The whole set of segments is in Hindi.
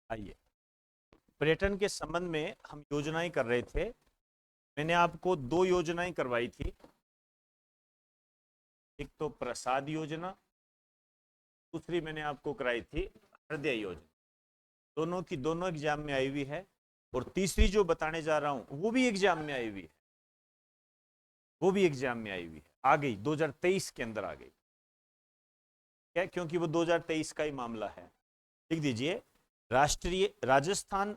आइए, पर्यटन के संबंध में हम योजनाएं कर रहे थे। मैंने आपको दो योजनाएं करवाई थी, एक तो प्रसाद योजना, दूसरी मैंने आपको कराई थी हृदय योजना। दोनों की दोनों एग्जाम में आई हुई है, और तीसरी जो बताने जा रहा हूं वो भी एग्जाम में आई हुई है, वो भी एग्जाम में आई हुई है, आ गई 2023 के अंदर आ गई। क्या? क्योंकि वो 2023 का ही मामला है। लिख दीजिए, राष्ट्रीय राजस्थान,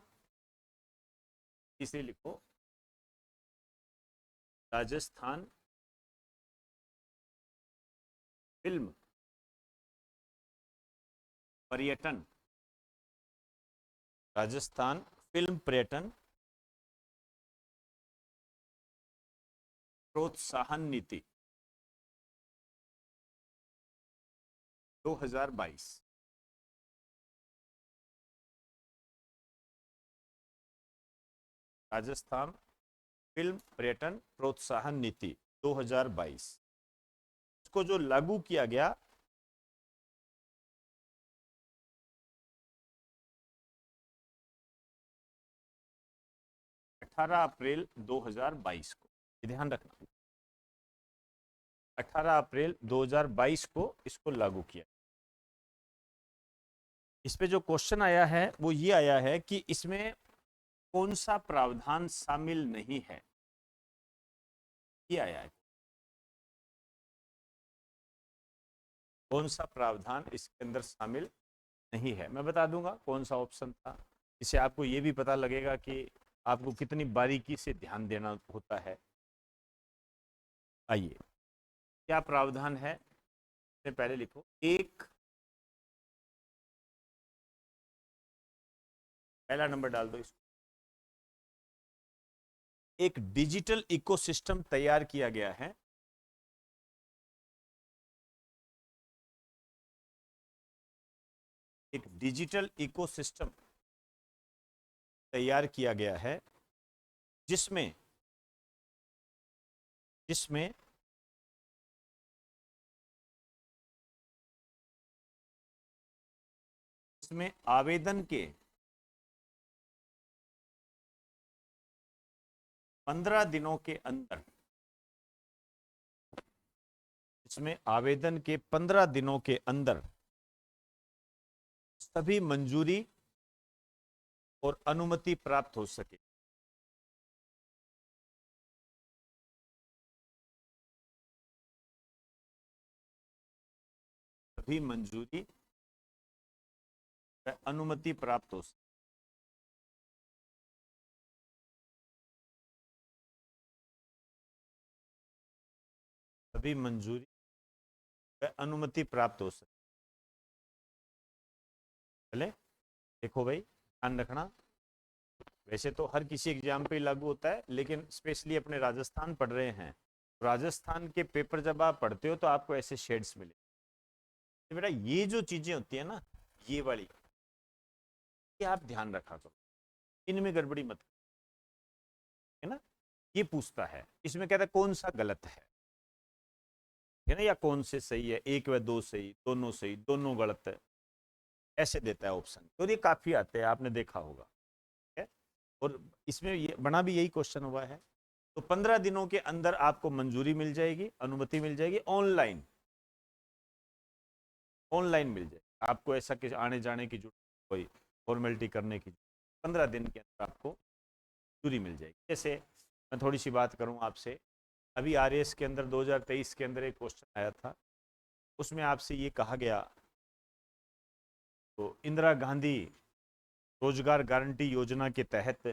तीसरी लिखो, राजस्थान फिल्म पर्यटन, राजस्थान फिल्म पर्यटन प्रोत्साहन नीति 2022। राजस्थान फिल्म पर्यटन प्रोत्साहन नीति 2022, इसको जो लागू किया गया 18 अप्रैल 2022 को, ध्यान रखना, 18 अप्रैल 2022 को इसको लागू किया। इस पे जो क्वेश्चन आया है वो ये आया है कि इसमें कौन सा प्रावधान शामिल नहीं है, ये आया है। कौन सा प्रावधान इसके अंदर शामिल नहीं है, मैं बता दूंगा कौन सा ऑप्शन था। इससे आपको ये भी पता लगेगा कि आपको कितनी बारीकी से ध्यान देना होता है। आइए, क्या प्रावधान है, इससे पहले लिखो एक, पहला नंबर डाल दो इसको। एक डिजिटल इकोसिस्टम तैयार किया गया है, एक डिजिटल इकोसिस्टम तैयार किया गया है जिसमें जिसमें इसमें आवेदन के 15 दिनों के अंदर, इसमें आवेदन के 15 दिनों के अंदर सभी मंजूरी और अनुमति प्राप्त हो सके। सभी मंजूरी व अनुमति प्राप्त हो सके। सभी मंजूरी व अनुमति प्राप्त हो सके। चले, देखो भाई, ध्यान रखना, वैसे तो हर किसी एग्जाम पे लागू होता है, लेकिन स्पेशली अपने राजस्थान पढ़ रहे हैं, राजस्थान के पेपर जब आप पढ़ते हो तो आपको ऐसे शेड्स मिले। तो बेटा ये जो चीजें होती है ना, ये वाली, ये आप ध्यान रखा करो, इनमें गड़बड़ी मत, है ना। ये पूछता है, इसमें कहता है कौन सा गलत है ना, या कौन से सही है, एक व दो सही, दोनों गलत है, ऐसे देता है ऑप्शन। और ये काफी आते हैं, आपने देखा होगा, है? और इसमें ये बना भी यही क्वेश्चन हुआ है। तो 15 दिनों के अंदर आपको मंजूरी मिल जाएगी, अनुमति मिल जाएगी, ऑनलाइन, ऑनलाइन मिल जाएगी आपको, ऐसा कि आने जाने की जरूरत, कोई फॉर्मेलिटी करने की, 15 दिन के अंदर आपको मंजूरी मिल जाएगी। जैसे मैं थोड़ी सी बात करूं आपसे, अभी आरएएस के अंदर 2023 के अंदर एक क्वेश्चन आया था, उसमें आपसे ये कहा गया, तो इंदिरा गांधी रोजगार गारंटी योजना के तहत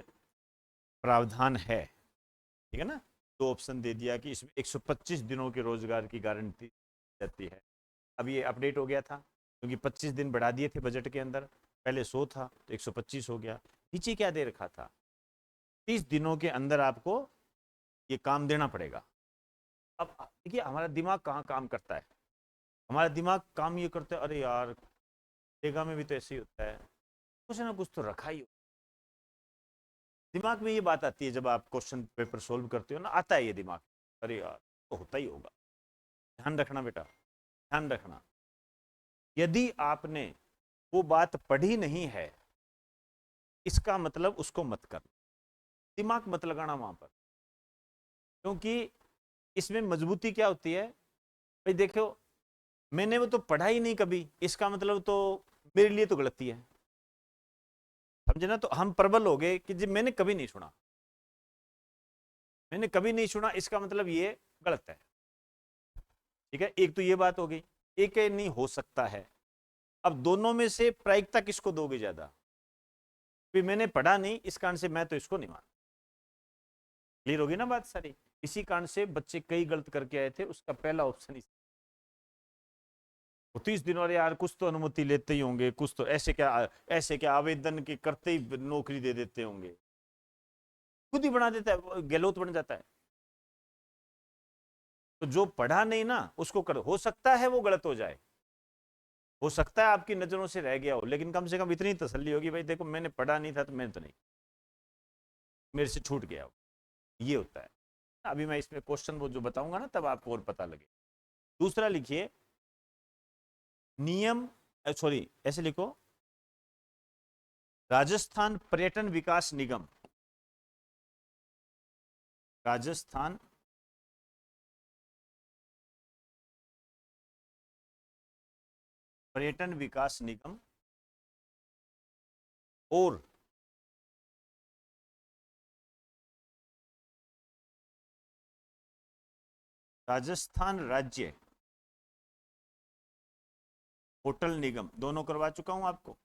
प्रावधान है, ठीक है ना। तो ऑप्शन दे दिया कि इसमें 125 दिनों के रोजगार की गारंटी जाती है। अब ये अपडेट हो गया था, क्योंकि 25 दिन बढ़ा दिए थे बजट के अंदर, पहले 100 था तो 125 हो गया। नीचे क्या दे रखा था, 30 दिनों के अंदर आपको ये काम देना पड़ेगा। अब देखिए हमारा दिमाग कहाँ काम करता है, हमारा दिमाग काम ये करता है, अरे यार टेगा में भी तो ऐसे ही होता है, कुछ ना कुछ तो रखा ही हो। दिमाग में ये बात आती है जब आप क्वेश्चन पेपर सोल्व करते हो ना, आता है ये दिमाग, अरे यार तो होता ही होगा। ध्यान रखना बेटा, ध्यान रखना, यदि आपने वो बात पढ़ी नहीं है इसका मतलब उसको मत कर, दिमाग मत लगाना वहां पर, क्योंकि इसमें मजबूती क्या होती है भाई, देखो मैंने वो तो पढ़ा ही नहीं कभी, इसका मतलब तो मेरे लिए तो गलती है, समझे ना। तो हम प्रबल हो गए कि जी मैंने कभी नहीं सुना, मैंने कभी नहीं सुना, इसका मतलब ये गलत है। ठीक है, एक तो ये बात हो गई। एक है नहीं हो सकता है। अब दोनों में से प्रायिकता किसको दोगे ज्यादा? भी मैंने पढ़ा नहीं, इस कारण से मैं तो इसको नहीं मानता। क्लियर होगी ना बात सारी। इसी कारण से बच्चे कई गलत करके आए थे, उसका पहला ऑप्शन इस, वो 30 दिन वाले यार कुछ तो अनुमति लेते ही होंगे, कुछ तो ऐसे क्या आवेदन के करते ही नौकरी दे देते होंगे, खुद ही बना देता है, गहलोत बन जाता है। तो जो पढ़ा नहीं ना उसको कर, हो सकता है वो गलत हो जाए, हो सकता है आपकी नजरों से रह गया हो, लेकिन कम से कम इतनी तसल्ली होगी भाई देखो मैंने पढ़ा नहीं था तो मैंने तो नहीं, मेरे से छूट गया हो, ये होता है। अभी मैं इसमें क्वेश्चन वो जो बताऊंगा ना तब आपको और पता लगे। दूसरा लिखिए नियम, सॉरी ऐसे लिखो, राजस्थान पर्यटन विकास निगम, राजस्थान पर्यटन विकास निगम और राजस्थान राज्य होटल निगम, दोनों करवा चुका हूं आपको,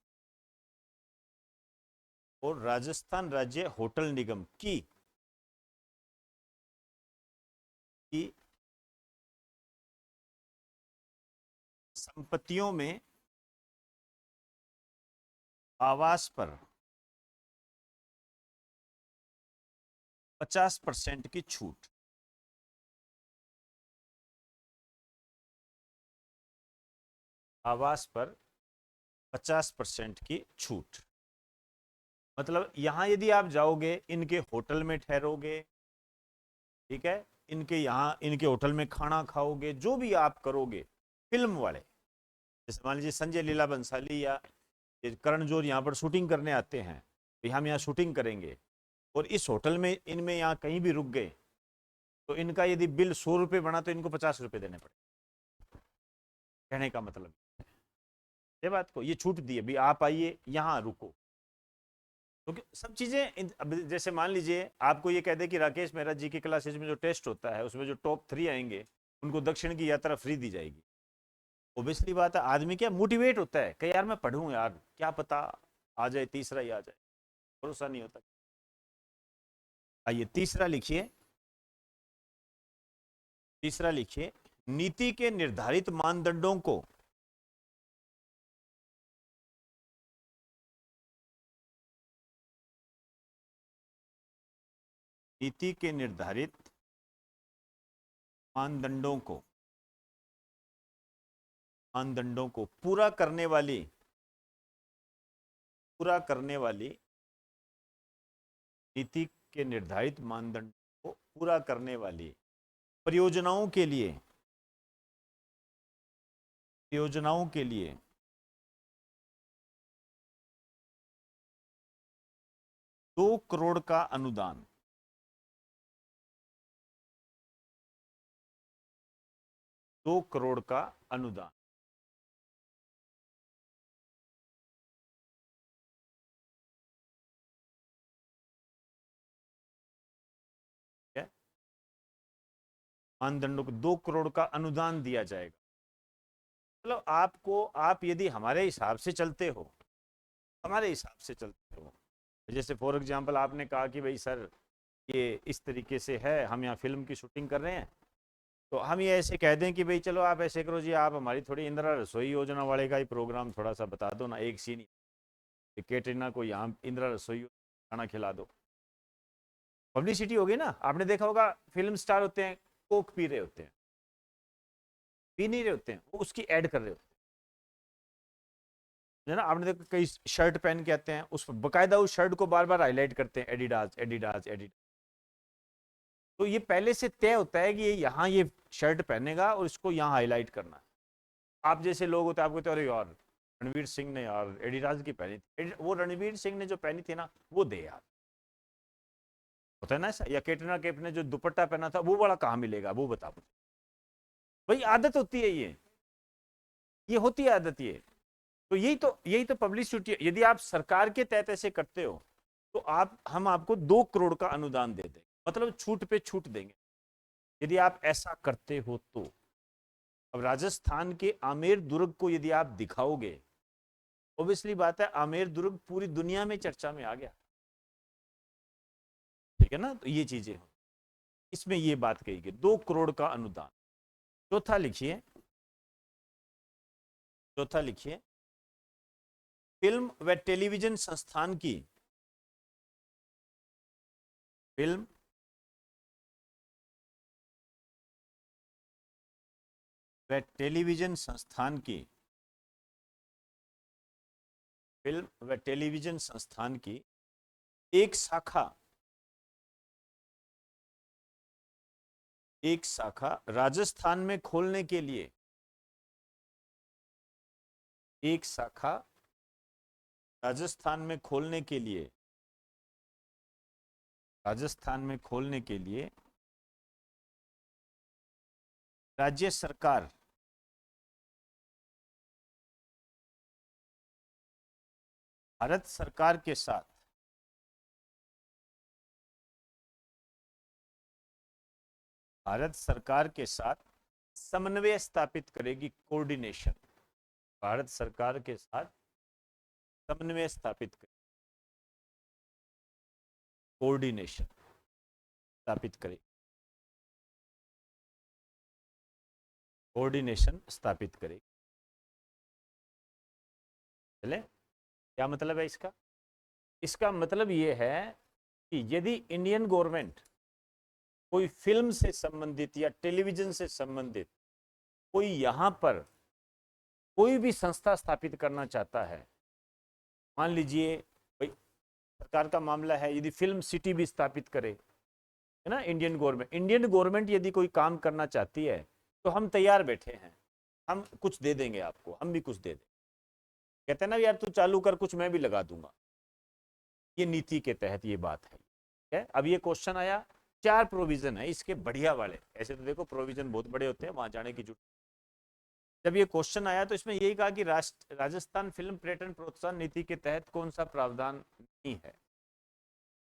और राजस्थान राज्य होटल निगम की संपत्तियों में आवास पर 50% की छूट, आवास पर 50% की छूट। मतलब यहां यदि आप जाओगे इनके होटल में ठहरोगे, ठीक है, इनके यहाँ इनके होटल में खाना खाओगे, जो भी आप करोगे, फिल्म वाले जैसे मान लीजिए संजय लीला बंसाली या करण जौहर यहाँ पर शूटिंग करने आते हैं, तो हम यहाँ शूटिंग करेंगे और इस होटल में इनमें यहाँ कहीं भी रुक गए, तो इनका यदि बिल 100 रुपये बना तो इनको 50 रुपये देने पड़े। कहने का मतलब ये बात को, ये छूट दी है भी आप आइए यहाँ रुको, क्योंकि सब चीजें अब जैसे मान लीजिए आपको ये कह दे कि राकेश मेहरा जी की क्लासेज में जो टेस्ट होता है उसमें जो टॉप 3 आएंगे उनको दक्षिण की यात्रा फ्री दी जाएगी। ओबियसली बात है, आदमी क्या मोटिवेट होता है कि यार मैं पढ़ूं यार, क्या पता आ जाए तीसरा ही आ जाए, भरोसा नहीं होता। आइए तीसरा लिखिए, तीसरा लिखिए, नीति के निर्धारित मानदंडों को नीति के निर्धारित मानदंडों को मानदंडों को पूरा करने वाली नीति के निर्धारित मानदंड को पूरा करने वाली परियोजनाओं के लिए 2 करोड़ का अनुदान, 2 करोड़ का अनुदान, है मानदंडों को 2 करोड़ का अनुदान दिया जाएगा। मतलब आपको, आप यदि हमारे हिसाब से चलते हो, हमारे हिसाब से चलते हो, जैसे फॉर एग्जांपल आपने कहा कि भाई सर ये इस तरीके से है, हम यहाँ फिल्म की शूटिंग कर रहे हैं, तो हम ये ऐसे कह दें कि भाई चलो आप ऐसे करो जी, आप हमारी थोड़ी इंदिरा रसोई योजना वाले का ही प्रोग्राम थोड़ा सा बता दो ना, एक सीन कैटरीना को यहाँ इंदिरा रसोई खाना खिला दो, पब्लिसिटी होगी ना। आपने देखा होगा फिल्म स्टार होते हैं कोक पी रहे होते हैं, पी नहीं रहे होते हैं, वो उसकी ऐड कर रहे होते हैं ना। आपने देखा कई शर्ट पहन के आते हैं, उस बकायदा उस शर्ट को बार बार हाईलाइट करते हैं, एडिडास एडिडास एडिडास। तो ये पहले से तय होता है कि ये यहाँ ये शर्ट पहनेगा और इसको यहाँ हाईलाइट करना है। आप जैसे लोग होते हैं, आपको कहते हैं अरे यार रणवीर सिंह ने यार एडिडास की पहनी थी, वो रणवीर सिंह ने जो पहनी थी ना वो दे यार, होता है ना ऐसा। या कैटरीना कैफ ने जो दुपट्टा पहना था वो वाला कहाँ मिलेगा, वो बता मुझे। भाई आदत होती है ये होती है आदत ये। तो यही तो पब्लिसिटी है। यदि आप सरकार के तहत ऐसे करते हो तो हम आपको 2 करोड़ का अनुदान दे देंगे, मतलब छूट पे छूट देंगे, यदि आप ऐसा करते हो तो। अब राजस्थान के आमेर दुर्ग को यदि आप दिखाओगे, ऑब्वियसली बात है आमेर दुर्ग पूरी दुनिया में चर्चा में आ गया, ठीक है ना। तो ये चीजें हो, इसमें ये बात कही गई 2 करोड़ का अनुदान। चौथा लिखिए, चौथा लिखिए, फिल्म व टेलीविजन संस्थान की, फिल्म व टेलीविजन संस्थान की, फिल्म व टेलीविजन संस्थान की एक शाखा, एक शाखा राजस्थान में खोलने के लिए, एक शाखा राजस्थान में खोलने के लिए, राजस्थान में खोलने के लिए राज्य सरकार, भारत सरकार के साथ, भारत सरकार के साथ समन्वय स्थापित करेगी, कोऑर्डिनेशन, भारत सरकार के साथ समन्वय स्थापित करेगी, कोऑर्डिनेशन स्थापित करेगी, कोऑर्डिनेशन स्थापित करेगी। चले, क्या मतलब है इसका? इसका मतलब यह है कि यदि इंडियन गवर्नमेंट कोई फिल्म से संबंधित या टेलीविजन से संबंधित कोई यहां पर कोई भी संस्था स्थापित करना चाहता है, मान लीजिए भाई सरकार का मामला है, यदि फिल्म सिटी भी स्थापित करे, है ना, इंडियन गवर्नमेंट यदि कोई काम करना चाहती है तो हम तैयार बैठे हैं, हम कुछ दे देंगे आपको, हम भी कुछ दे देंगे। कहते हैं ना यार तू चालू कर कुछ, मैं भी लगा दूंगा। ये नीति के तहत ये बात है। अब ये क्वेश्चन आया, 4 प्रोविजन है इसके बढ़िया वाले, ऐसे तो देखो प्रोविजन बहुत बड़े होते हैं, वहां जाने की जरूरत। जब ये क्वेश्चन आया तो इसमें यही कहा कि राजस्थान फिल्म पर्यटन प्रोत्साहन नीति के तहत कौन सा प्रावधान नहीं है।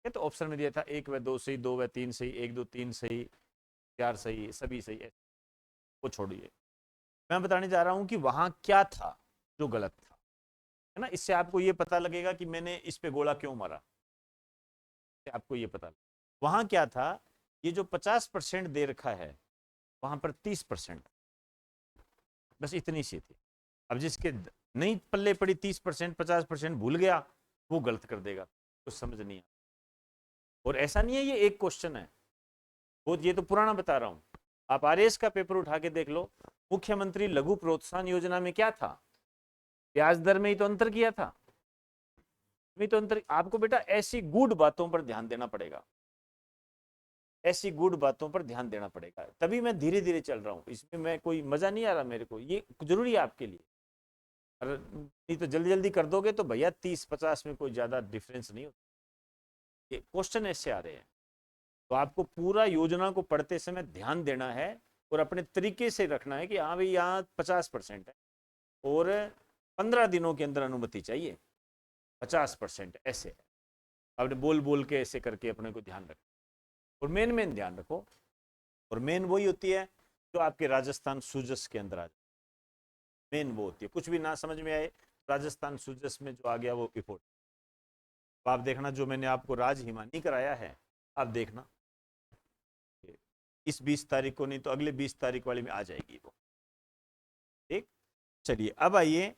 ये तो ऑप्शन में दिया था 1 व 2 सही, 2 व 3 सही, 1 2 3 सही, 4 सही, सभी सही है, वो छोड़िए। मैं बताने जा रहा हूं कि वहां क्या था जो गलत था, है ना। इससे आपको ये पता लगेगा कि मैंने इस पे गोला क्यों मारा, इससे आपको ये पता लगेगा। वहां क्या था, ये जो 50% दे रखा है वहां पर 30%, बस इतनी सी थी। अब जिसके नहीं पल्ले पड़ी 30% 50% भूल गया, वो गलत कर देगा, कुछ समझ नहीं आता। और ऐसा नहीं है ये एक क्वेश्चन है, वो ये तो पुराना बता रहा हूं। आप आरएएस का पेपर उठा के देख लो, मुख्यमंत्री लघु प्रोत्साहन योजना में क्या था, ब्याज दर में ही तो अंतर किया था, में तो अंतर। आपको बेटा ऐसी गुड बातों पर ध्यान देना पड़ेगा, ऐसी गुड बातों पर ध्यान देना पड़ेगा, तभी मैं धीरे धीरे चल रहा हूँ इसमें, मैं कोई मजा नहीं आ रहा मेरे को, ये जरूरी है आपके लिए। अगर नहीं तो जल्दी जल्दी कर दोगे तो भैया 30-50 में कोई ज्यादा डिफरेंस नहीं होता। ये क्वेश्चन ऐसे आ रहे हैं, तो आपको पूरा योजना को पढ़ते समय ध्यान देना है और अपने तरीके से रखना है कि हाँ भाई यहाँ 50% है और 15 दिनों के अंदर अनुमति चाहिए, 50% ऐसे है। आपने बोल बोल के ऐसे करके अपने को ध्यान रखना और मेन ध्यान रखो। और मेन वही होती है जो आपके राजस्थान सुजस के अंदर आ जाए, मेन वो होती है। कुछ भी ना समझ में आए, राजस्थान सुजस में जो आ गया वो रिपोर्ट, तो आप देखना जो मैंने आपको राज हिमानी कराया है, आप देखना इस 20 तारीख को नहीं तो अगले 20 तारीख वाली में आ जाएगी वो, ठीक। चलिए अब आइए,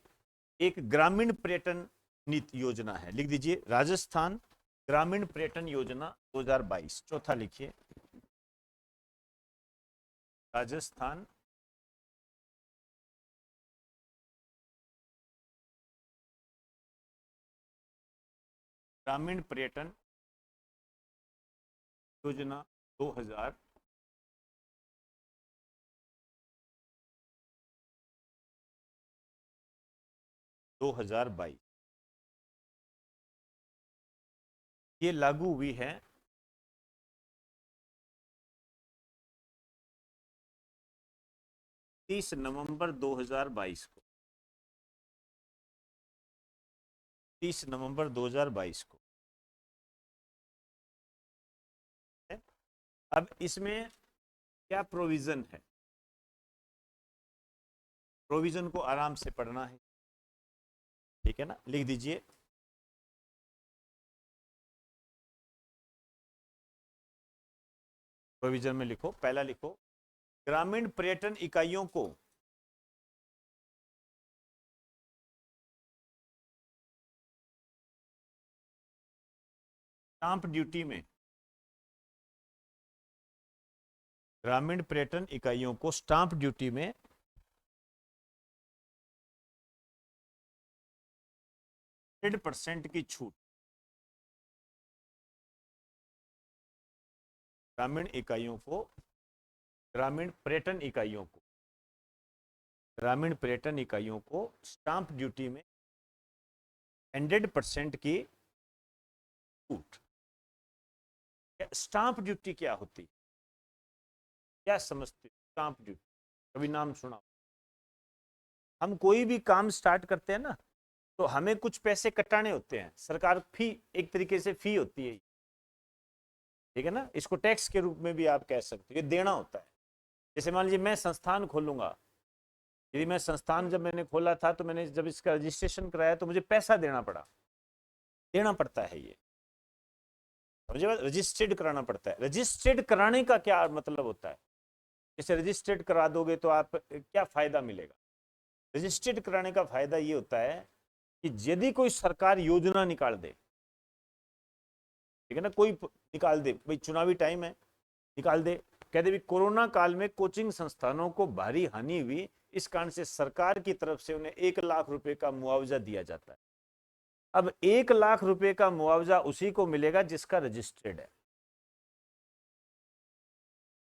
एक ग्रामीण पर्यटन नीति योजना है, लिख दीजिए राजस्थान ग्रामीण पर्यटन योजना 2022। चौथा लिखिए, राजस्थान ग्रामीण पर्यटन योजना 2022। 2022 ये लागू हुई है 30 नवंबर 2022 को। 30 नवंबर 2022 को। अब इसमें क्या प्रोविजन है, प्रोविजन को आराम से पढ़ना है, ठीक है ना, लिख दीजिए। प्रोविजन में लिखो, पहला लिखो, ग्रामीण पर्यटन इकाइयों को स्टांप ड्यूटी में, ग्रामीण पर्यटन इकाइयों को स्टांप ड्यूटी में 100% की छूट, ग्रामीण इकाइयों को, ग्रामीण पर्यटन इकाइयों को, ग्रामीण पर्यटन इकाइयों को स्टांप ड्यूटी में 100% की छूट। स्टांप ड्यूटी क्या होती, क्या समझते स्टांप ड्यूटी, कभी नाम सुना? हम कोई भी काम स्टार्ट करते हैं ना, तो हमें कुछ पैसे कटाने होते हैं, सरकार फी, एक तरीके से फी होती है, ठीक है ना, इसको टैक्स के रूप में भी आप कह सकते हो, ये देना होता है। जैसे मान लीजिए मैं संस्थान खोलूंगा, यदि मैं संस्थान जब मैंने खोला था तो मैंने जब इसका रजिस्ट्रेशन कराया तो मुझे पैसा देना पड़ा, देना पड़ता है, ये समझे बात, रजिस्टर्ड कराना पड़ता है। रजिस्टर्ड कराने का क्या मतलब होता है, जैसे रजिस्टर्ड करा दोगे तो आप क्या फायदा मिलेगा? रजिस्टर्ड कराने का फायदा ये होता है कि यदि कोई सरकार योजना निकाल दे, ठीक है ना, कोई निकाल दे, भाई चुनावी टाइम है, निकाल दे, कहते भी कोरोना काल में कोचिंग संस्थानों को भारी हानि हुई, इस कारण से सरकार की तरफ से उन्हें 1 लाख रुपए का मुआवजा दिया जाता है। अब 1 लाख रुपए का मुआवजा उसी को मिलेगा जिसका रजिस्टर्ड है,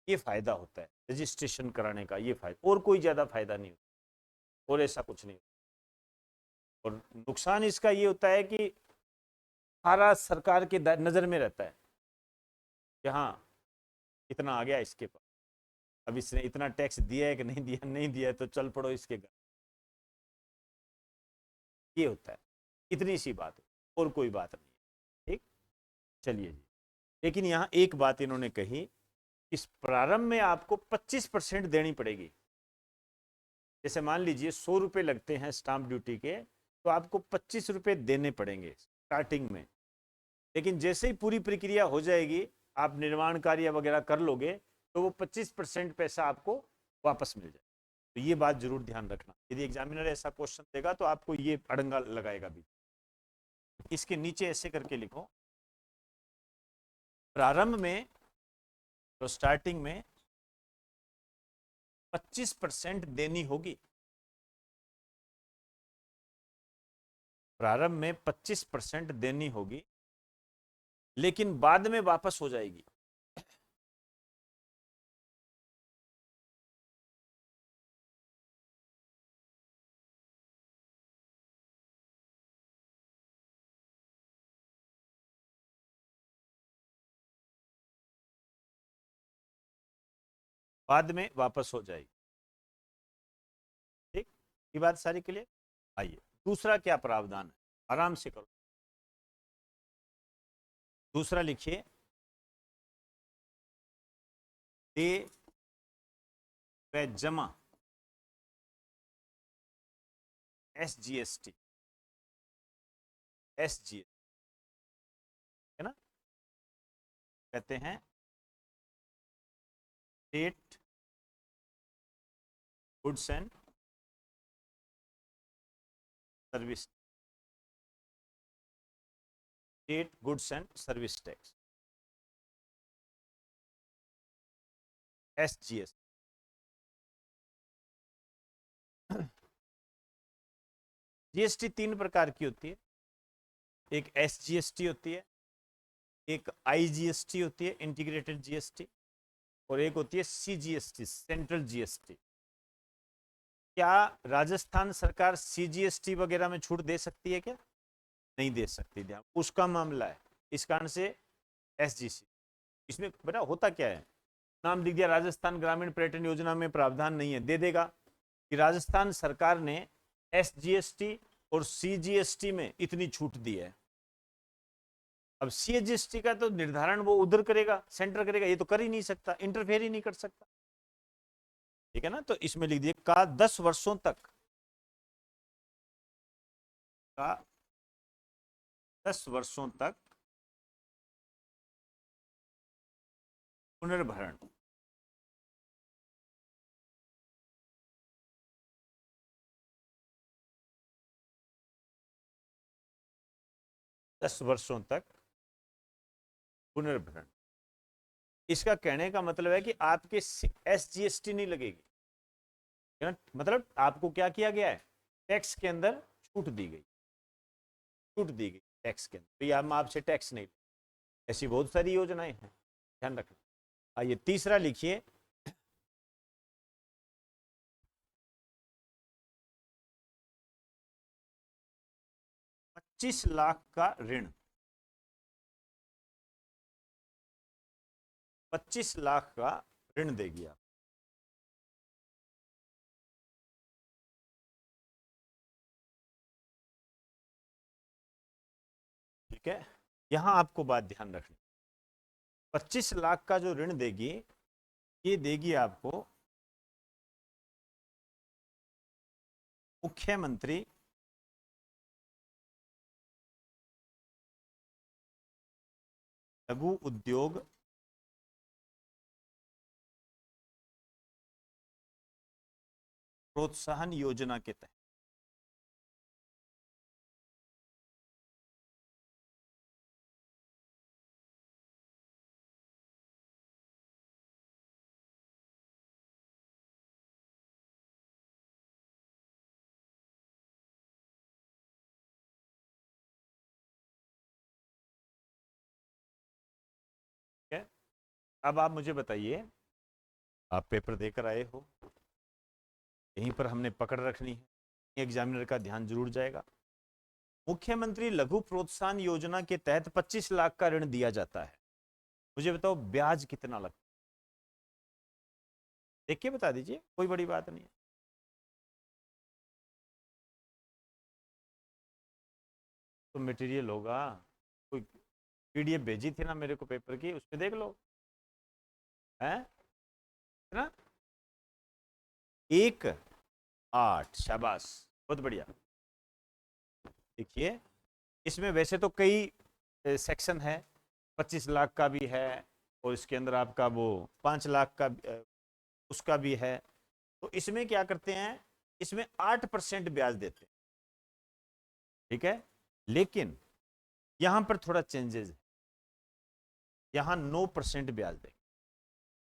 ये फायदा होता है रजिस्ट्रेशन कराने का, ये फायदा, और कोई ज्यादा फायदा नहीं होता, और ऐसा कुछ नहीं। और नुकसान इसका ये होता है कि सारा सरकार के नजर में रहता है कि हाँ इतना आ गया इसके पास, अब इसने इतना टैक्स दिया है कि नहीं दिया, नहीं दिया है तो चल पड़ो इसके घर, ये होता है, इतनी सी बात है, और कोई बात नहीं है, ठीक। चलिए जी, लेकिन यहाँ एक बात इन्होंने कही, इस प्रारंभ में आपको 25% देनी पड़ेगी। जैसे मान लीजिए 100 रुपए लगते हैं स्टाम्प ड्यूटी के, तो आपको 25 रुपए देने पड़ेंगे स्टार्टिंग में, लेकिन जैसे ही पूरी प्रक्रिया हो जाएगी, आप निर्माण कार्य वगैरह कर लोगे, तो वो 25% पैसा आपको वापस मिल जाए। तो ये बात जरूर ध्यान रखना, यदि एग्जामिनर ऐसा क्वेश्चन देगा तो आपको ये अड़ंगा लगाएगा भी। इसके नीचे ऐसे करके लिखो, प्रारंभ में, तो स्टार्टिंग में 25% देनी होगी, प्रारंभ में 25% देनी होगी, लेकिन बाद में वापस हो जाएगी। बाद में वापस हो जाएगी, ठीक, ये बात सारी क्लियर। आइए दूसरा क्या प्रावधान है, आराम से करो, दूसरा लिखिए, दे व जमा SGST, SGST है ना, कहते हैं state goods and service, state goods and service tax, SGST। GST 3 प्रकार की होती है, एक SGST होती है, एक IGST होती है, इंटीग्रेटेड जीएसटी, और एक होती है CGST, सेंट्रल जीएसटी। क्या राजस्थान सरकार सीजीएसटी वगैरह में छूट दे सकती है क्या? नहीं दे सकती, ध्यान, उसका मामला है। इस कारण से एसजीसी, इसमें बेटा होता क्या है, नाम लिख दिया राजस्थान ग्रामीण पर्यटन योजना में प्रावधान नहीं है, दे देगा कि राजस्थान सरकार ने एसजीएसटी और सीजीएसटी में इतनी छूट दी है। अब सीजीएसटी का तो निर्धारण वो उधर करेगा, सेंटर करेगा, ये तो कर ही नहीं सकता, इंटरफेयर ही नहीं कर सकता, ठीक है ना। तो इसमें लिख दिए का 10 वर्षों तक, का 10 वर्षों तक पुनर्भरण, दस वर्षों तक पुनर्भरण। इसका कहने का मतलब है कि आपके एसजीएसटी नहीं लगेगी, है ना? मतलब आपको क्या किया गया है, टैक्स के अंदर छूट दी गई, छूट दी गई टैक्स के अंदर, तो हम आपसे टैक्स नहीं, ऐसी बहुत सारी योजनाएं हैं, ध्यान रखना। आइए तीसरा लिखिए, 25 लाख का ऋण, 25 लाख का ऋण देगी आप, ठीक है। यहां आपको बात ध्यान रखनी, 25 लाख का जो ऋण देगी, ये देगी आपको मुख्यमंत्री लघु उद्योग प्रोत्साहन योजना के तहत। ठीक है, अब आप मुझे बताइए, आप पेपर देकर आए हो, यहीं पर हमने पकड़ रखनी है, एग्जामिनर का ध्यान जरूर जाएगा। मुख्यमंत्री लघु प्रोत्साहन योजना के तहत 25 लाख का ऋण दिया जाता है, मुझे बताओ ब्याज कितना लगता है, देख के बता दीजिए, कोई बड़ी बात नहीं है। तो मटेरियल होगा, कोई पीडीएफ भेजी थी ना मेरे को पेपर की, उसमें देख लो, है ना। 1.8, शाबाश, बहुत बढ़िया। देखिए इसमें वैसे तो कई सेक्शन है, 25 लाख का भी है, और इसके अंदर आपका वो 5 लाख का उसका भी है। तो इसमें क्या करते हैं, इसमें 8% ब्याज देते हैं, ठीक है। लेकिन यहां पर थोड़ा चेंजेस है, यहां 9% ब्याज देंगे,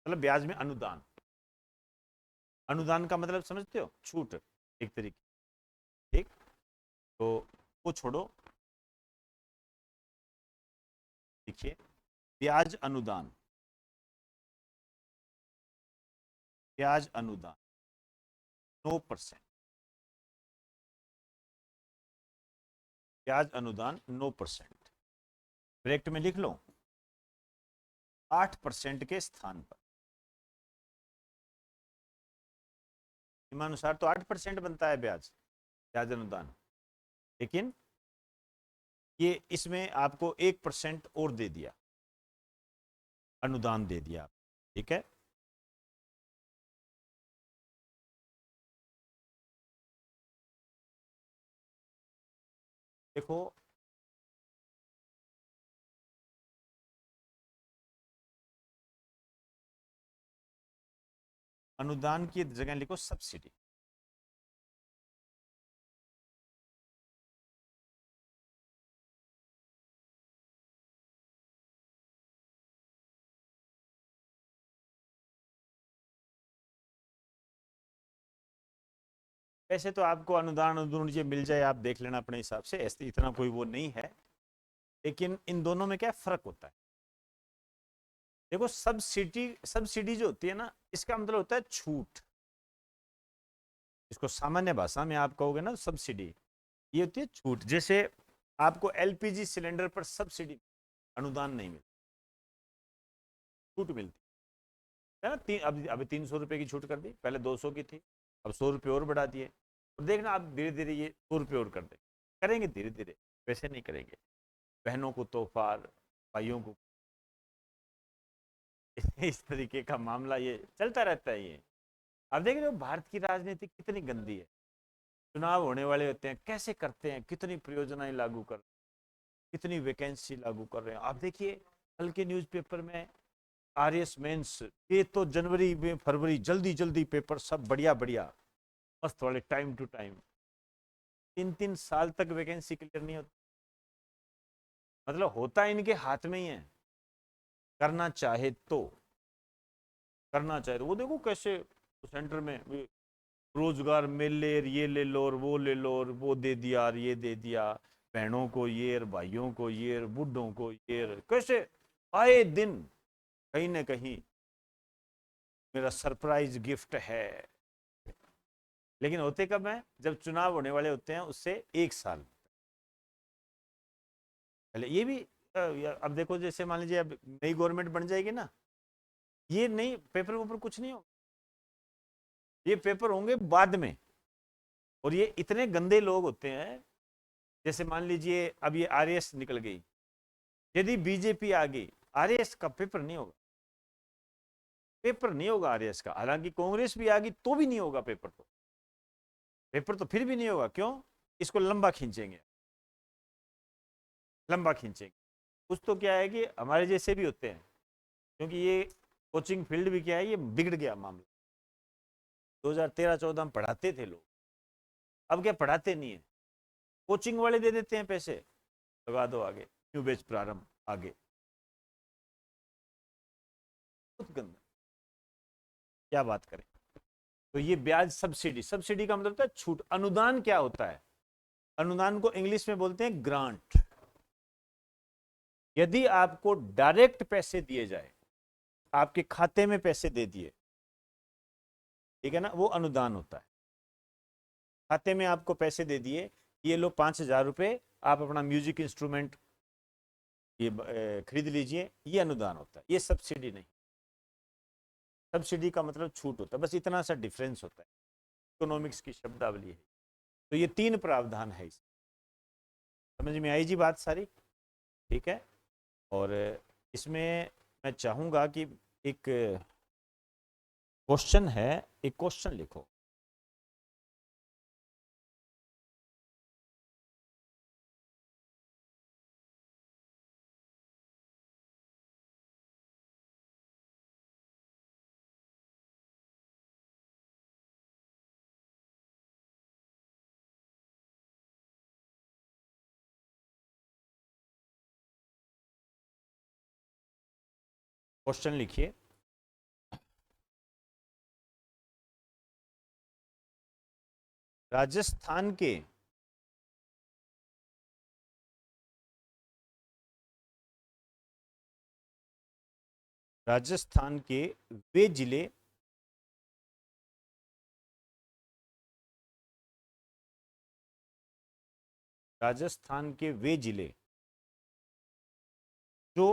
मतलब ब्याज में अनुदान, अनुदान का मतलब समझते हो, छूट एक तरीके, ठीक। तो वो छोड़ो, देखिए ब्याज अनुदान, ब्याज अनुदान 9%, ब्याज अनुदान 9%, ब्रैकेट में लिख लो 8% के स्थान पर, नियमानुसार तो 8% बनता है ब्याज, ब्याज अनुदान, लेकिन ये इसमें आपको 1% और दे दिया, अनुदान दे दिया, ठीक है। देखो अनुदान की जगह लिखो सब्सिडी, वैसे तो आपको अनुदान अनुदान ये मिल जाए, आप देख लेना अपने हिसाब से, ऐसे इतना कोई वो नहीं है, लेकिन इन दोनों में क्या फर्क होता है। देखो सब्सिडी, सब्सिडी जो होती है ना, इसका मतलब होता है छूट, इसको सामान्य भाषा में आप कहोगे ना सब्सिडी, ये होती है छूट। जैसे आपको एलपीजी सिलेंडर पर सब्सिडी, अनुदान नहीं मिलता, छूट मिलती है ना। अभी 300 रुपए की छूट कर दी, पहले 200 की थी, अब 100 रुपये और बढ़ा दिए। और देखना आप धीरे धीरे ये 100 रुपये और कर देंगे, करेंगे धीरे धीरे, वैसे नहीं करेंगे। बहनों को तोहफा, भाइयों को इस तरीके का मामला ये चलता रहता है। ये अब देख रहे हो भारत की राजनीति कितनी गंदी है। चुनाव होने वाले होते हैं, कैसे करते हैं, कितनी परियोजनाएं लागू कर, कितनी वैकेंसी लागू कर रहे हैं। आप देखिए कल के न्यूज़पेपर में आरएस मेंस, ये तो जनवरी में फरवरी जल्दी जल्दी पेपर सब बढ़िया बढ़िया मस्त वाले टाइम टू टाइम, 3-3 साल तक वैकेंसी क्लियर नहीं होती। मतलब होता इनके हाथ में ही है, करना चाहे तो, करना चाहे तो। वो देखो कैसे सेंटर में रोजगार मेले, ये ले लो और वो ले लो और वो दे दिया और ये दे दिया, बहनों को ये और भाइयों को ये और बुढ़ों को ये, कैसे आए दिन कहीं ना कहीं मेरा सरप्राइज गिफ्ट है। लेकिन होते कब है, जब चुनाव होने वाले होते हैं उससे 1 साल पहले। ये भी अब देखो, जैसे मान लीजिए अब नई गवर्नमेंट बन जाएगी ना, ये नहीं पेपर ऊपर कुछ नहीं हो, ये पेपर होंगे बाद में। और ये इतने गंदे लोग होते हैं, जैसे मान लीजिए अब ये आरएस निकल गई, यदि बीजेपी आ गई, आरएस का पेपर नहीं होगा, पेपर नहीं होगा आरएस का। हालांकि कांग्रेस भी आ गई तो भी नहीं होगा पेपर, तो पेपर तो फिर भी नहीं होगा। क्यों? इसको लंबा खींचेंगे, लंबा खींचेंगे। कुछ तो क्या है कि हमारे जैसे भी होते हैं, क्योंकि ये कोचिंग फील्ड भी क्या है, ये बिगड़ गया मामला। 2013-14 में पढ़ाते थे लोग, अब क्या पढ़ाते नहीं है, कोचिंग वाले दे देते हैं पैसे, लगा दो आगे, न्यू बैच प्रारंभ आगे। बहुत गंदा, क्या बात करें। तो ये ब्याज सब्सिडी, सब्सिडी का मतलब होता है छूट। अनुदान क्या होता है? अनुदान को इंग्लिश में बोलते हैं ग्रांट। यदि आपको डायरेक्ट पैसे दिए जाए, आपके खाते में पैसे दे दिए, ठीक है ना, वो अनुदान होता है। खाते में आपको पैसे दे दिए, ये लो 5,000 रुपए, आप अपना म्यूजिक इंस्ट्रूमेंट ये खरीद लीजिए, ये अनुदान होता है, ये सब्सिडी नहीं। सब्सिडी का मतलब छूट होता है, बस इतना सा डिफरेंस होता है, इकोनॉमिक्स की शब्दावली है। तो ये 3 प्रावधान है, इस समझ में आई जी बात सारी? ठीक है। और इसमें मैं चाहूंगा कि एक क्वेश्चन है, एक क्वेश्चन लिखो। क्वेश्चन लिखिए। राजस्थान के राजस्थान के वे जिले राजस्थान के वे जिले जो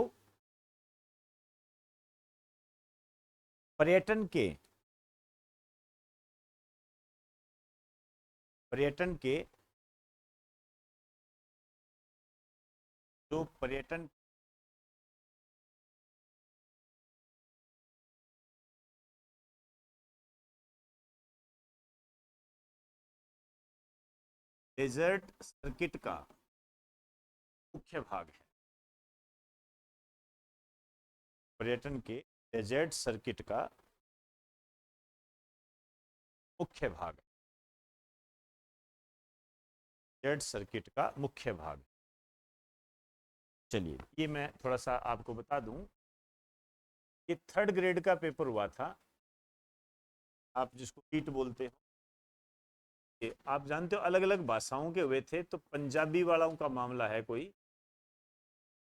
पर्यटन के पर्यटन के जो पर्यटन डेजर्ट सर्किट का मुख्य भाग है। पर्यटन के डेजर्ट सर्किट का मुख्य भाग है, डेजर्ट सर्किट का मुख्य भाग। चलिए ये मैं थोड़ा सा आपको बता दूं, ये 3rd ग्रेड का पेपर हुआ था, आप जिसको कीट बोलते हो। ये आप जानते हो अलग अलग भाषाओं के हुए थे, तो पंजाबी वालों का मामला है कोई,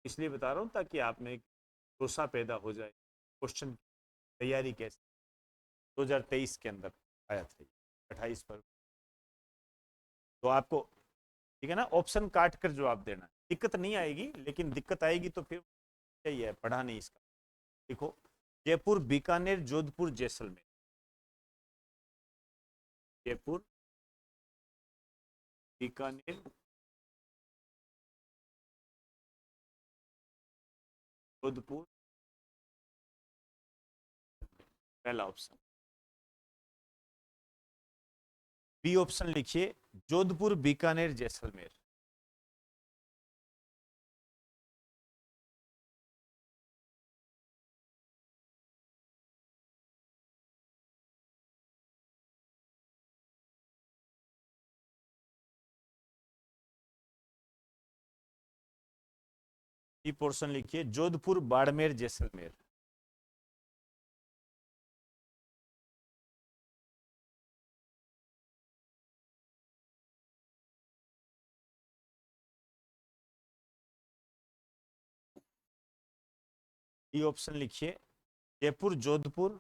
इसलिए बता रहा हूँ ताकि आप में भरोसा पैदा हो जाए। क्वेश्चन तैयारी कैसे 2023 के अंदर आया था, 28 पर तो आपको, ठीक है ना, ऑप्शन काट कर जवाब देना है। दिक्कत नहीं आएगी, लेकिन दिक्कत आएगी तो फिर सही है, पढ़ा नहीं इसका। देखो, जयपुर, बीकानेर, जोधपुर, जैसलमेर। जयपुर, बीकानेर, जोधपुर, पहला ऑप्शन। बी ऑप्शन लिखिए, जोधपुर, बीकानेर, जैसलमेर। बी पोर्शन लिखिए, जोधपुर, बाड़मेर, जैसलमेर। डी ऑप्शन लिखिए, जयपुर, जोधपुर,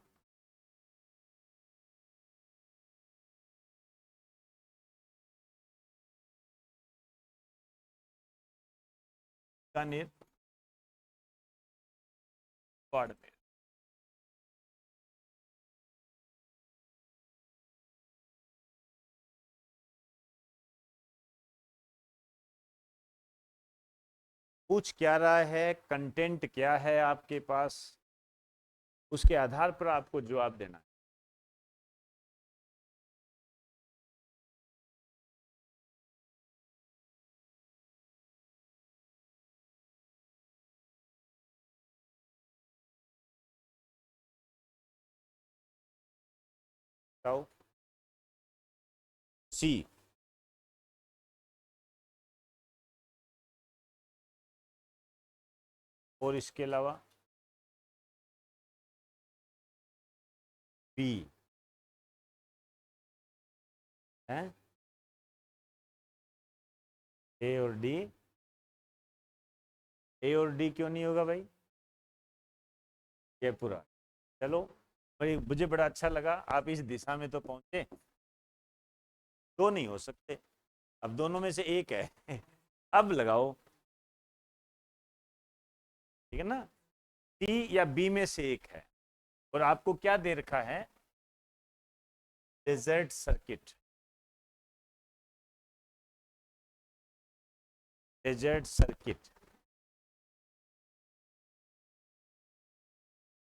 बीकानेर, बाड़मेर। पूछ क्या रहा है, कंटेंट क्या है आपके पास, उसके आधार पर आपको जवाब देना है। बताओ। सी। और इसके अलावा बी है। ए और डी। ए और डी क्यों नहीं होगा भाई? जयपुरा। चलो भाई, मुझे बड़ा अच्छा लगा आप इस दिशा में तो पहुंचे। दो नहीं हो सकते, अब दोनों में से एक है। अब लगाओ, ठीक है ना, सी या बी में से एक है। और आपको क्या दे रखा है? Desert circuit. डेजर्ट सर्किट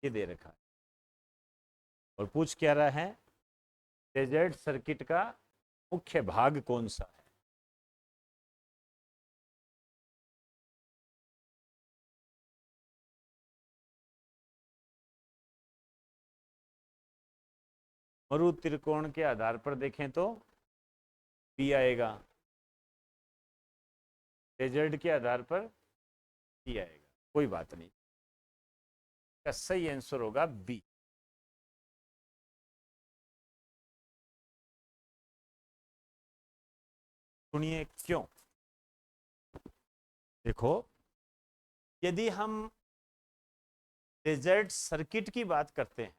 ये दे रखा है। और पूछ क्या रहा है? डेजर्ट सर्किट का मुख्य भाग कौन सा है? मरु त्रिकोण के आधार पर देखें तो बी आएगा, डेजर्ट के आधार पर सी आएगा। कोई बात नहीं, इसका सही आंसर होगा बी। सुनिए क्यों। देखो, यदि हम डेजर्ट सर्किट की बात करते हैं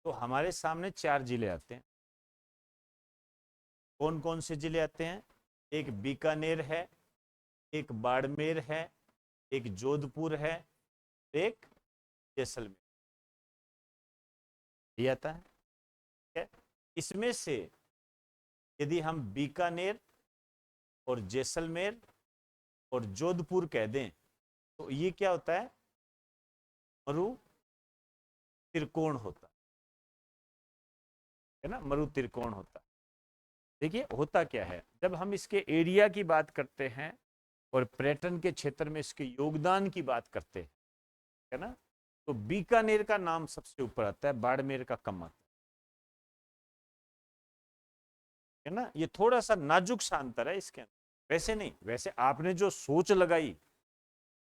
तो हमारे सामने चार जिले आते हैं। कौन कौन से जिले आते हैं? एक बीकानेर है, एक बाड़मेर है, एक जोधपुर है, एक जैसलमेर। ये आता है, ठीक है? इसमें से यदि हम बीकानेर और जैसलमेर और जोधपुर कह दें तो ये क्या होता है? मरु त्रिकोण होता है ना, मरु त्रिकोण होता है। देखिए होता क्या है, जब हम इसके एरिया की बात करते हैं और पर्यटन के क्षेत्र में इसके योगदान की बात करते हैं, है ना, तो बीकानेर का नाम सबसे ऊपर आता है, बाड़मेर का कम आता है ना। ये थोड़ा सा नाजुक सा अंतर है इसके अंदर। वैसे नहीं, वैसे आपने जो सोच लगाई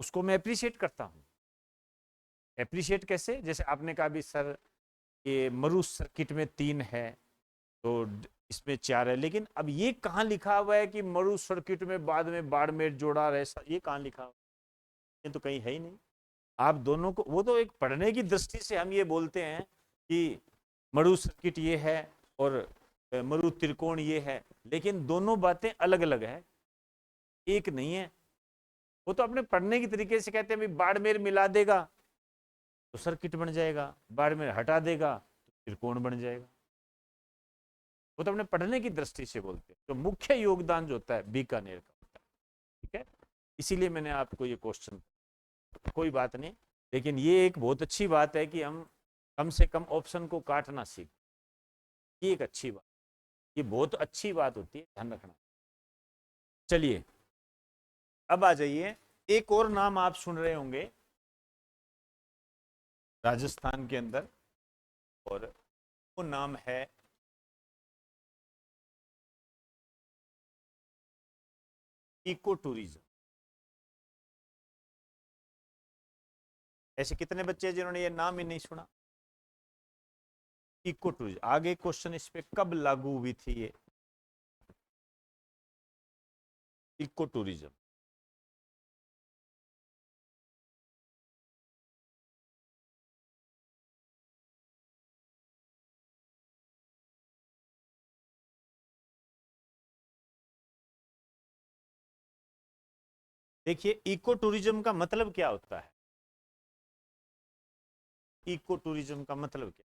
उसको मैं अप्रिशिएट करता हूं। अप्रिशिएट कैसे? जैसे आपने कहा भी सर ये मरु सर्किट में 3 है तो इसमें 4 है, लेकिन अब ये कहाँ लिखा हुआ है कि मरु सर्किट में बाद में बाड़मेर जोड़ा रहे? ये कहाँ लिखा हुआ? ये तो कहीं है ही नहीं। आप दोनों को, वो तो एक पढ़ने की दृष्टि से हम ये बोलते हैं कि मरु सर्किट ये है और मरु त्रिकोण ये है, लेकिन दोनों बातें अलग अलग है, एक नहीं है। वो तो अपने पढ़ने की तरीके से कहते हैं भाई बाड़मेर मिला देगा तो सर्किट बन जाएगा, बाड़मेर हटा देगा तो त्रिकोण बन जाएगा। वो तो अपने पढ़ने की दृष्टि से बोलते हैं। तो मुख्य योगदान जो होता है बीकानेर का होता है, ठीक है। इसीलिए मैंने आपको ये क्वेश्चन, कोई बात नहीं, लेकिन ये एक बहुत अच्छी बात है कि हम कम से कम ऑप्शन को काटना सीख, ये एक अच्छी बात, ये बहुत अच्छी बात होती है, ध्यान रखना। चलिए अब आ जाइए, एक और नाम आप सुन रहे होंगे राजस्थान के अंदर, और वो नाम है इको टूरिज्म। ऐसे कितने बच्चे हैं जिन्होंने ये नाम ही नहीं सुना? इको टूरिज्म, आगे क्वेश्चन इस पे कब लागू हुई थी ये इको टूरिज्म? देखिए इको टूरिज्म का मतलब क्या होता है, इको टूरिज्म का मतलब क्या,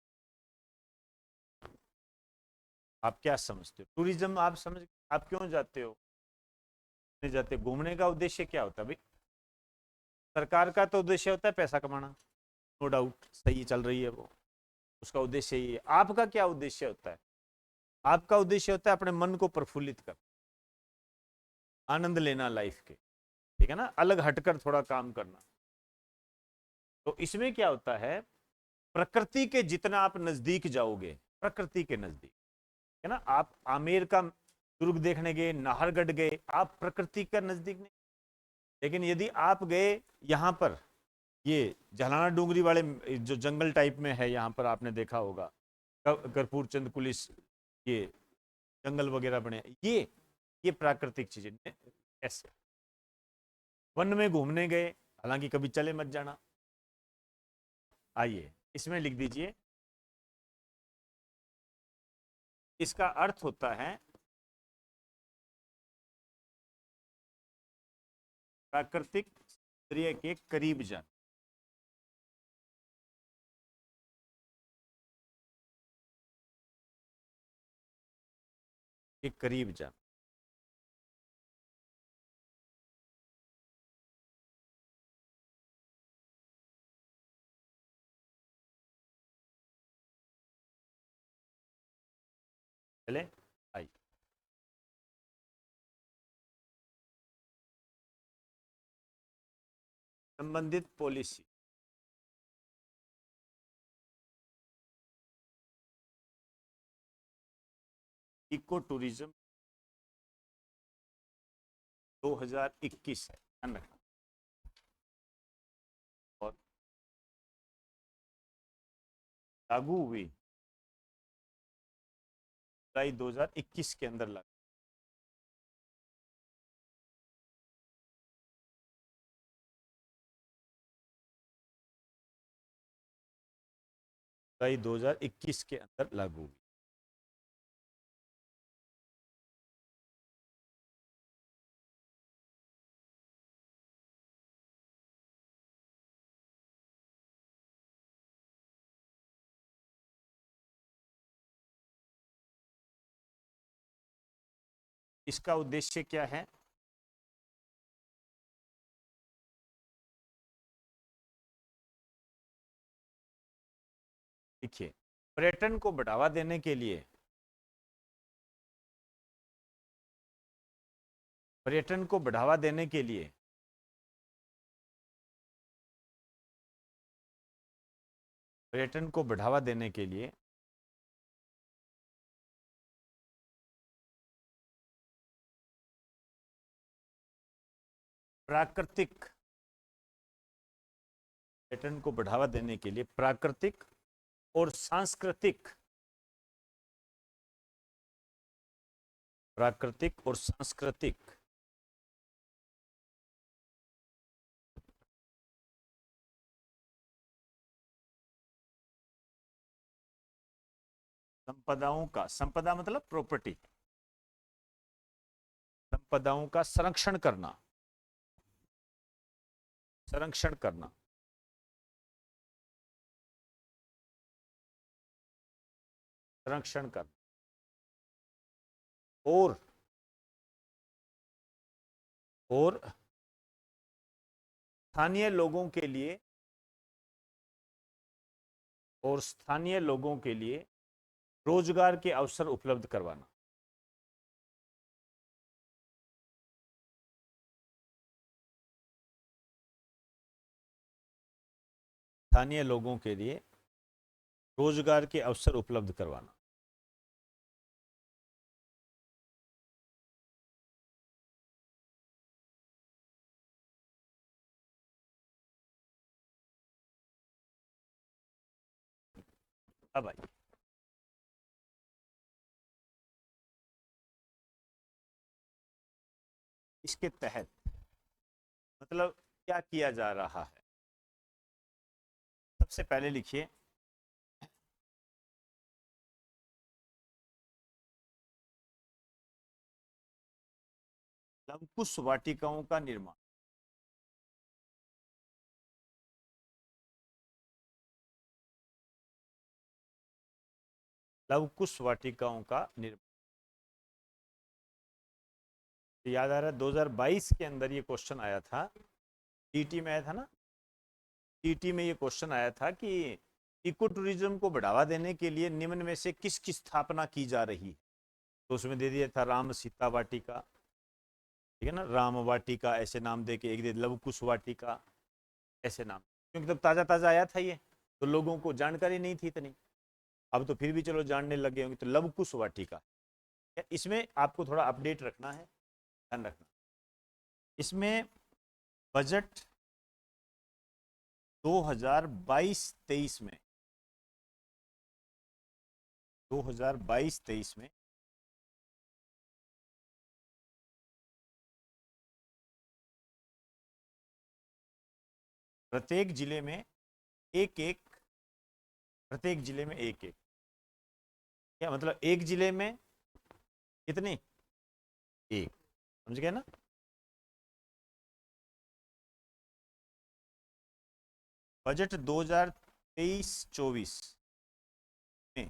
आप क्या समझते हो? टूरिज्म आप समझ, आप क्यों जाते हो? नहीं जाते, घूमने का उद्देश्य क्या होता है भाई? सरकार का तो उद्देश्य होता है पैसा कमाना, नो डाउट, सही चल रही है वो, उसका उद्देश्य यही है। आपका क्या उद्देश्य होता है? आपका उद्देश्य होता है अपने मन को प्रफुल्लित कर, आनंद लेना लाइफ के, ठीक है ना, अलग हटकर थोड़ा काम करना। तो इसमें क्या होता है, प्रकृति के जितना आप नजदीक जाओगे, प्रकृति के नजदीक, है ना, आप आमेर का दुर्ग देखने गए, नाहरगढ़ गए, आप प्रकृति का नजदीक नहीं। लेकिन यदि आप गए यहाँ पर, ये झालाना डूंगरी वाले जो जंगल टाइप में है, यहाँ पर आपने देखा होगा कर्पूर चंद कुलिस, ये जंगल वगैरह बने, ये प्राकृतिक चीजें ऐसे। वन में घूमने गए, हालांकि कभी चले मत जाना। आइए इसमें लिख दीजिए, इसका अर्थ होता है प्राकृतिक सौंदर्य के करीब जाना, के करीब जाना। चले, आइए संबंधित पॉलिसी, इको टूरिज्म 2021 है, ध्यान रखना। और लागू हुई जुलाई 2021 के अंदर, लागू जुलाई 2021 के अंदर लागू हुई। इसका उद्देश्य क्या है? देखिए, पर्यटन को बढ़ावा देने के लिए, पर्यटन को बढ़ावा देने के लिए पर्यटन को बढ़ावा देने के लिए प्राकृतिक, पर्यटन को बढ़ावा देने के लिए प्राकृतिक और सांस्कृतिक, प्राकृतिक और सांस्कृतिक संपदाओं का, संपदा मतलब प्रॉपर्टी, संपदाओं का संरक्षण करना, संरक्षण करना। संरक्षण करना। और स्थानीय लोगों के लिए, और स्थानीय लोगों के लिए रोजगार के अवसर उपलब्ध करवाना। स्थानीय लोगों के लिए रोजगार के अवसर उपलब्ध करवाना। अब आइए, इसके तहत मतलब क्या किया जा रहा है। सबसे पहले लिखिए, लवकुश वाटिकाओं का निर्माण। लवकुश वाटिकाओं का निर्माण। याद आ रहा है 2022 के अंदर ये क्वेश्चन आया था, टीटी में आया था ना, टीटी में ये क्वेश्चन आया था कि इको टूरिज्म को बढ़ावा देने के लिए निम्न में से किसकी स्थापना की जा रही है। तो उसमें दे दिया था राम सीता वाटिका, ठीक है ना, राम वाटिका ऐसे नाम दे के, एक दे लवकुश वाटिका ऐसे नाम, क्योंकि तब ताजा ताजा आया था ये, तो लोगों को जानकारी नहीं थी इतनी। अब तो फिर भी चलो जानने लगे होंगे। तो लवकुश वाटिका, इसमें आपको थोड़ा अपडेट रखना है, ध्यान रखना। इसमें बजट 2022-23 में, 2022-23 में प्रत्येक जिले में एक एक, प्रत्येक जिले में एक एक, क्या मतलब एक जिले में कितनी, एक, समझ गए ना। बजट 2023-24 में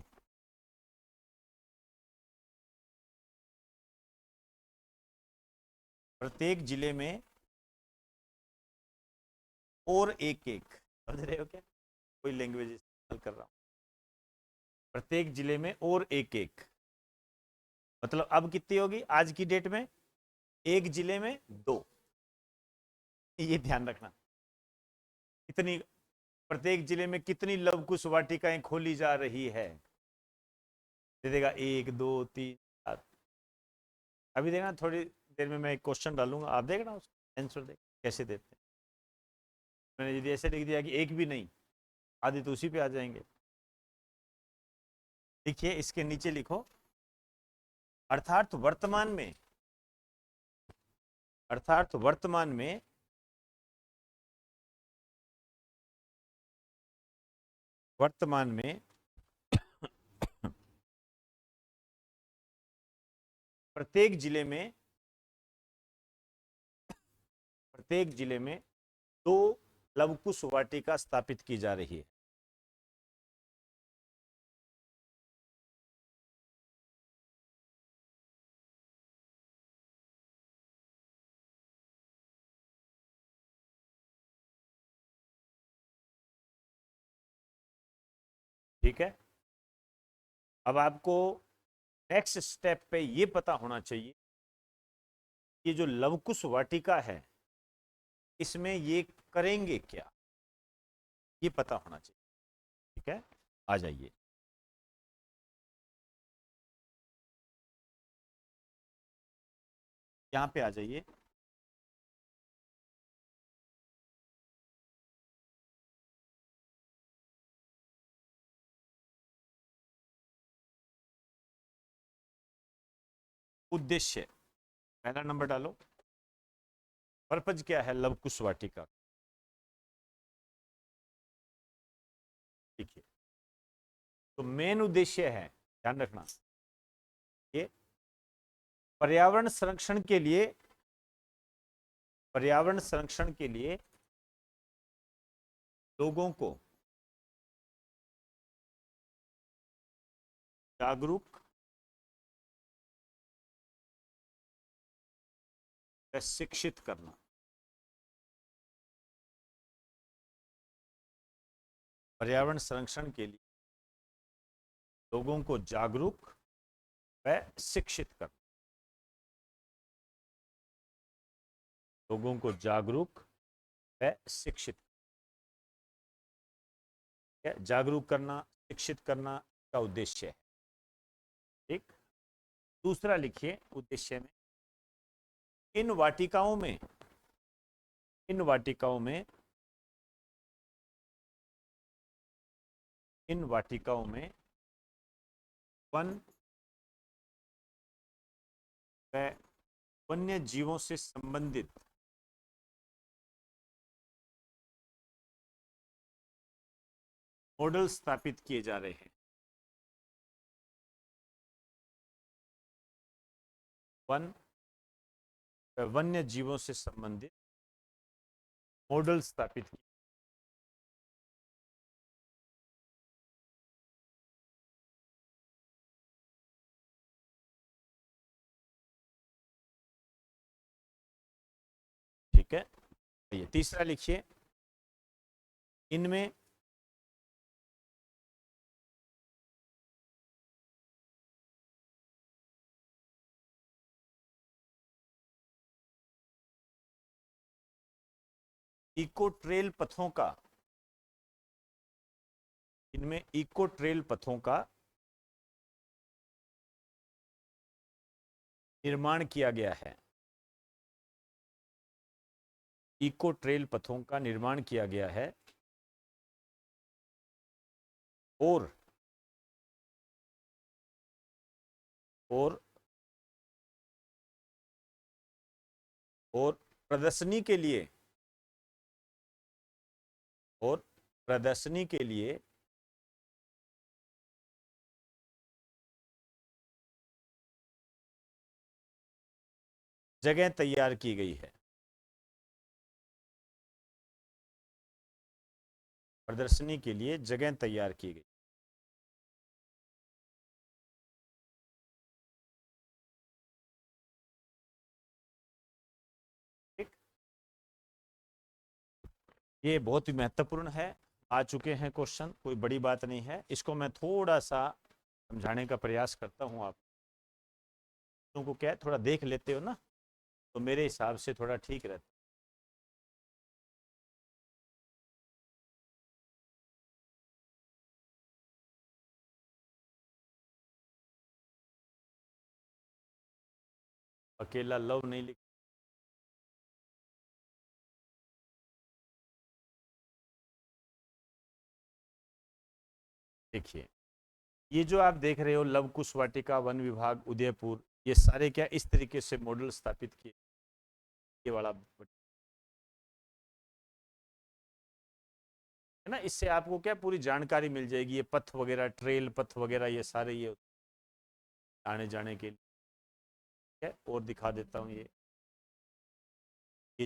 प्रत्येक जिले में और एक एक, समझ रहे हो क्या, कोई लैंग्वेज इस्तेमाल कर रहा हूं, प्रत्येक जिले में और एक एक, मतलब अब कितनी होगी आज की डेट में, एक जिले में दो, ये ध्यान रखना। कितनी, प्रत्येक जिले में कितनी लवकुश वाटिकाएं खोली जा रही है, दे देगा 1 2 3 7। अभी देखना थोड़ी देर में मैं एक क्वेश्चन डालूंगा, आप देखना उसका आंसर देख कैसे देते हैं। मैंने यदि ऐसे लिख दिया कि एक भी नहीं, आदि तो उसी पे आ जाएंगे। देखिए इसके नीचे लिखो, अर्थात वर्तमान में, अर्थात वर्तमान में वर्तमान में प्रत्येक जिले में, प्रत्येक जिले में 2 लवकुश वाटिका स्थापित की जा रही है। ठीक है, अब आपको नेक्स्ट स्टेप पे ये पता होना चाहिए कि जो लवकुश वाटिका है इसमें ये करेंगे क्या, ये पता होना चाहिए। ठीक है, आ जाइए, यहां पे आ जाइए। उद्देश्य, पहला नंबर डालो, पर्पज क्या है लवकुश वाटिका। देखिए, तो मेन उद्देश्य है ध्यान रखना, ये पर्यावरण संरक्षण के लिए, पर्यावरण संरक्षण के लिए लोगों को जागरूक व शिक्षित करना। पर्यावरण संरक्षण के लिए लोगों को जागरूक व शिक्षित करना। लोगों को जागरूक व शिक्षित, जागरूक करना, शिक्षित करना का उद्देश्य है। ठीक, दूसरा लिखिए उद्देश्य में, इन वाटिकाओं में, इन वाटिकाओं में, इन वाटिकाओं में वन व वन्य जीवों से संबंधित मॉडल स्थापित किए जा रहे हैं। वन व वन्य जीवों से संबंधित मॉडल स्थापित किए। ठीक है, ये तीसरा लिखिए, इनमें इको ट्रेल पथों का, इनमें इको ट्रेल पथों का निर्माण किया गया है। इको ट्रेल पथों का निर्माण किया गया है और और और प्रदर्शनी के लिए, और प्रदर्शनी के लिए जगह तैयार की गई है। प्रदर्शनी के लिए जगह तैयार की गई। ठीक, ये बहुत ही महत्वपूर्ण है, आ चुके हैं क्वेश्चन, कोई बड़ी बात नहीं है। इसको मैं थोड़ा सा समझाने का प्रयास करता हूं। आप तुमको क्या है, थोड़ा देख लेते हो ना, तो मेरे हिसाब से थोड़ा ठीक रहता। अकेला लव नहीं लिख, देखिए ये जो आप देख रहे हो लव कुश वाटिका वन विभाग उदयपुर, ये सारे क्या इस तरीके से मॉडल स्थापित किए। ये वाला है ना, इससे आपको क्या पूरी जानकारी मिल जाएगी। ये पथ वगैरह, ट्रेल पथ वगैरह, ये सारे ये आने जाने के लिए है। और दिखा देता हूँ, ये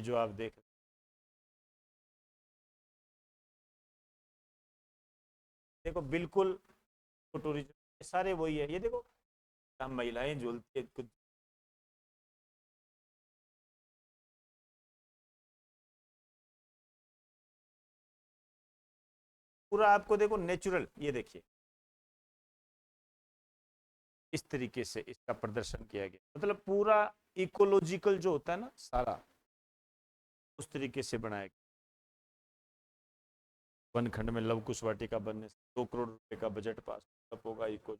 जो आप देख रहे देखो, बिल्कुल टूरिज्म सारे वही है। ये देखो हम महिलाएं झूलती है कुछ, पूरा आपको देखो नेचुरल, ये देखिए इस तरीके से इसका प्रदर्शन किया गया, मतलब पूरा इकोलॉजिकल जो होता है ना सारा, उस तरीके से बनाया गया। वन खंड में लव कुश वाटिका बनने से 2 करोड़ रुपए का बजट पास होगा। इको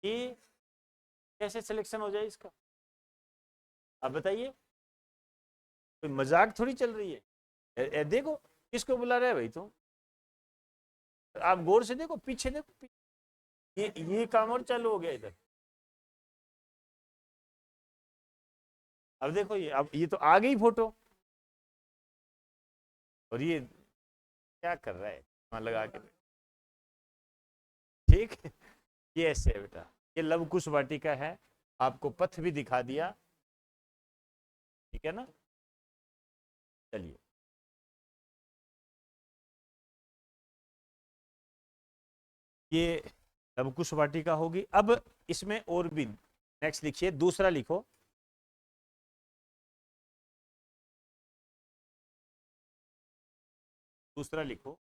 ये कैसे सिलेक्शन हो जाए इसका, आप बताइए। कोई मजाक थोड़ी चल रही है। देखो किसको बुला रहे है भाई तुम, आप गौर से देखो, पीछे देखो, ये काम और चालू हो गया इधर। अब देखो ये, अब ये तो आ गई फोटो, और ये क्या कर रहा है वहां लगा के, ठीक है। ये ऐसे है बेटा, ये लव कुश वाटिका है, आपको पथ भी दिखा दिया, ठीक है ना। चलिए, ये लव कुश वाटिका होगी। अब इसमें और भी, नेक्स्ट लिखिए, दूसरा लिखो। दूसरा लिखो,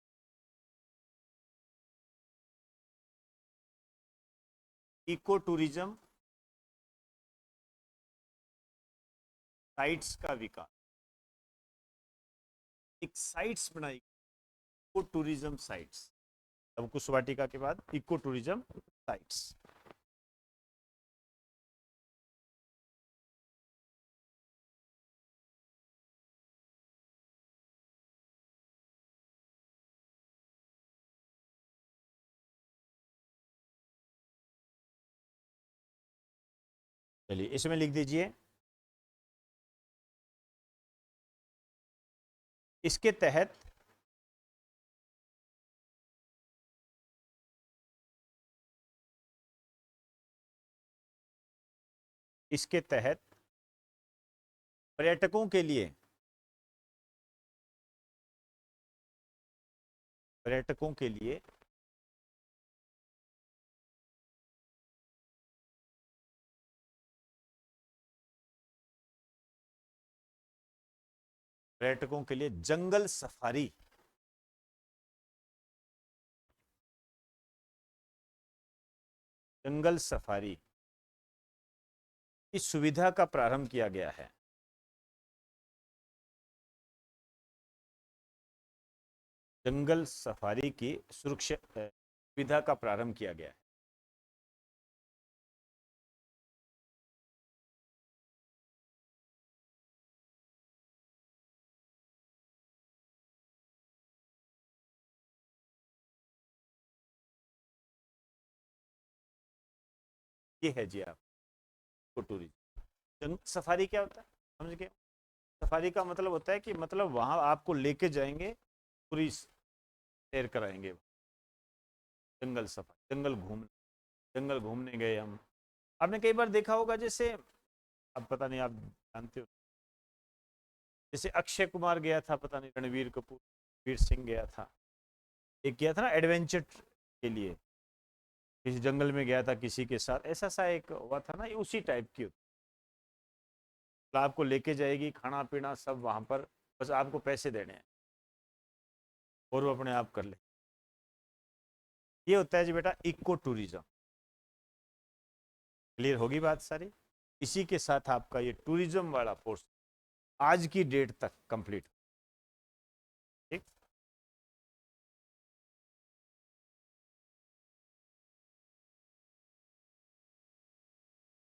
इको टूरिज्म साइट्स का विकास। एक साइट्स बनाई, इको टूरिज्म साइट्स, अब कुश वाटिका के बाद इको टूरिज्म साइट्स। चलिए, इसमें लिख दीजिए, इसके तहत इसके तहत पर्यटकों के लिए, पर्यटकों के लिए पर्यटकों के लिए जंगल सफारी, जंगल सफारी की सुविधा का प्रारंभ किया गया है। जंगल सफारी की सुरक्षा सुविधा का प्रारंभ किया गया है। ये है जी आप टूरिज्म। सफारी क्या होता है, समझ गए। सफारी का मतलब होता है कि मतलब वहां आपको लेके जाएंगे, पूरी सैर कराएंगे, जंगल सफारी, जंगल घूमने गए हम। आपने कई बार देखा होगा, जैसे अब पता नहीं आप जानते हो, जैसे अक्षय कुमार गया था, पता नहीं रणवीर कपूर, वीर सिंह गया था, एक गया था ना एडवेंचर के लिए, किसी जंगल में गया था किसी के साथ, ऐसा सा एक हुआ था ना, ये उसी टाइप की होती है। आपको लेके जाएगी, खाना पीना सब वहां पर, बस आपको पैसे देने हैं और वो अपने आप कर ले। ये होता है जी बेटा इको टूरिज्म। क्लियर होगी बात सारी। इसी के साथ आपका ये टूरिज्म वाला कोर्स आज की डेट तक कंप्लीट।